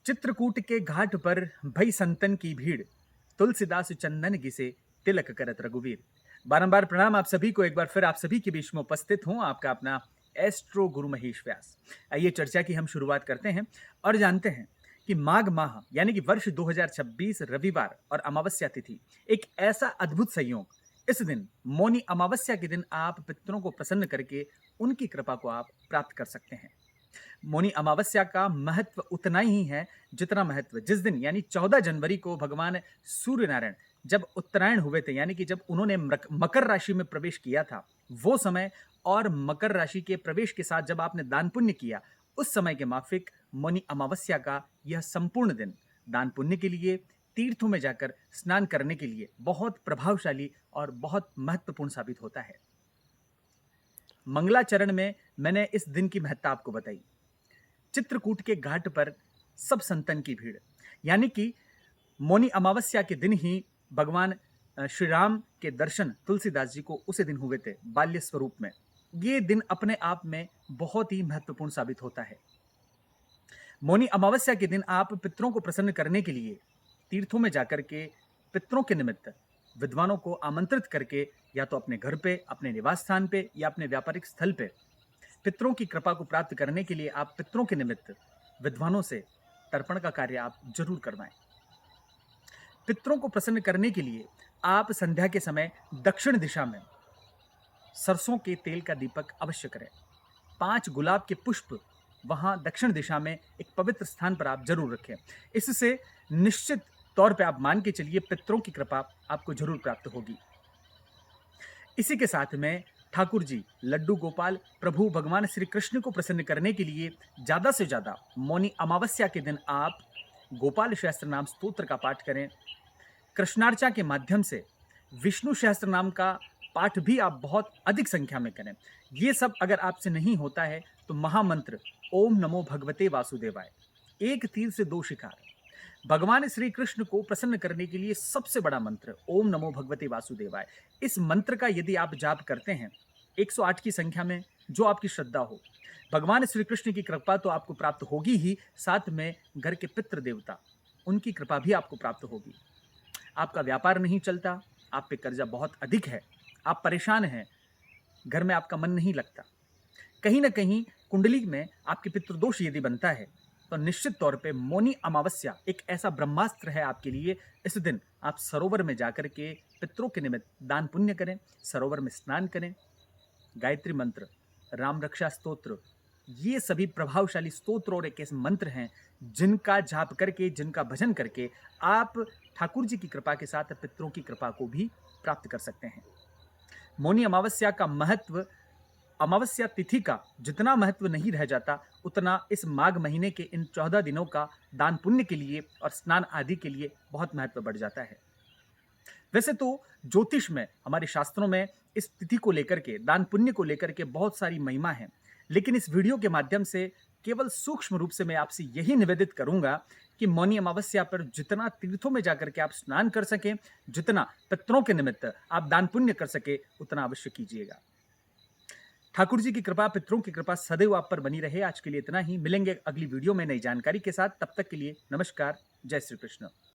चित्रकूट के घाट पर भई संतन की भीड़, तुलसीदास चंदन घिसे, तिलक करत रघुवीर। बारंबार प्रणाम आप सभी को, एक बार फिर आप सभी के बीच में उपस्थित हूं आपका अपना एस्ट्रो गुरु महेश व्यास। आइए चर्चा की हम शुरुआत करते हैं और जानते हैं कि माघ माह यानी कि वर्ष 2026 रविवार और अमावस्या तिथि एक ऐसा अद्भुत संयोग। इस दिन मौनी अमावस्या के दिन आप पितरों को प्रसन्न करके उनकी कृपा को आप प्राप्त कर सकते हैं। मौनी अमावस्या का महत्व उतना ही है जितना महत्व जिस दिन यानी 14 जनवरी को भगवान सूर्य नारायण जब उत्तरायण हुए थे, यानी कि जब उन्होंने मकर राशि में प्रवेश किया था वो समय, और मकर राशि के प्रवेश के साथ जब आपने दान पुण्य किया उस समय के माफिक मौनी अमावस्या का यह संपूर्ण दिन दान पुण्य के लिए, तीर्थों में जाकर स्नान करने के लिए बहुत प्रभावशाली और बहुत महत्वपूर्ण साबित होता है। मंगलाचरण में मैंने इस दिन की महत्ता आपको बताई। चित्रकूट के घाट पर सब संतन की भीड़, यानी कि मौनी अमावस्या के दिन ही भगवान श्री राम के दर्शन तुलसीदास जी को उसी दिन हुए थे बाल्य स्वरूप में। ये दिन अपने आप में बहुत ही महत्वपूर्ण साबित होता है। मौनी अमावस्या के दिन आप पितरों को प्रसन्न करने के लिए तीर्थों में जाकर के पितरों के निमित्त विद्वानों को आमंत्रित करके, या तो अपने घर पे, अपने निवास स्थान पे या अपने व्यापारिक स्थल पे पितरों की कृपा को प्राप्त करने के लिए आप पितरों के निमित्त विद्वानों से तर्पण का कार्य आप जरूर करवाएं। पितरों को प्रसन्न करने के लिए आप संध्या के समय दक्षिण दिशा में सरसों के तेल का दीपक अवश्य करें। 5 गुलाब के पुष्प वहां दक्षिण दिशा में एक पवित्र स्थान पर आप जरूर रखें। इससे निश्चित तौर पे आप मान के चलिए पितरों की कृपा आपको जरूर प्राप्त होगी। इसी के साथ में ठाकुर जी लड्डू गोपाल प्रभु भगवान श्री कृष्ण को प्रसन्न करने के लिए ज्यादा से ज्यादा मौनी अमावस्या के दिन आप गोपाल सहस्त्र नाम स्तोत्र का पाठ करें। कृष्णार्चा के माध्यम से विष्णु सहस्त्र नाम का पाठ भी आप बहुत अधिक संख्या में करें। ये सब अगर आपसे नहीं होता है तो महामंत्र ओम नमो भगवते वासुदेवाय, एक तीर से दो शिकार। भगवान श्री कृष्ण को प्रसन्न करने के लिए सबसे बड़ा मंत्र ओम नमो भगवते वासुदेवाय। इस मंत्र का यदि आप जाप करते हैं 108 की संख्या में, जो आपकी श्रद्धा हो, भगवान श्री कृष्ण की कृपा तो आपको प्राप्त होगी ही, साथ में घर के पितृ देवता उनकी कृपा भी आपको प्राप्त होगी। आपका व्यापार नहीं चलता, आप पे कर्जा बहुत अधिक है, आप परेशान हैं, घर में आपका मन नहीं लगता, कहीं ना कहीं कुंडली में आपके पितृदोष यदि बनता है, तो निश्चित तौर पे मौनी अमावस्या एक ऐसा ब्रह्मास्त्र है आपके लिए। इस दिन आप सरोवर में जाकर के पितरों के निमित्त दान पुण्य करें, सरोवर में स्नान करें, गायत्री मंत्र, राम रक्षा स्तोत्र, ये सभी प्रभावशाली स्तोत्र और एक ऐसे मंत्र हैं जिनका जाप करके, जिनका भजन करके आप ठाकुर जी की कृपा के साथ पितरों की कृपा को भी प्राप्त कर सकते हैं। मौनी अमावस्या का महत्व, अमावस्या तिथि का जितना महत्व नहीं रह जाता, उतना इस माघ महीने के इन 14 दिनों का दान पुण्य के लिए और स्नान आदि के लिए बहुत महत्व बढ़ जाता है। वैसे तो ज्योतिष में, हमारे शास्त्रों में इस तिथि को लेकर के, दान पुण्य को लेकर के बहुत सारी महिमा है, लेकिन इस वीडियो के माध्यम से केवल सूक्ष्म रूप से मैं आपसे यही निवेदित करूंगा कि मौनी अमावस्या पर जितना तीर्थों में जाकर के आप स्नान कर सकें, जितना पितरों के निमित्त आप दान पुण्य कर सके, उतना अवश्य कीजिएगा। ठाकुर जी की कृपा, पितरों की कृपा सदैव आप पर बनी रहे। आज के लिए इतना ही, मिलेंगे अगली वीडियो में नई जानकारी के साथ। तब तक के लिए नमस्कार, जय श्री कृष्ण।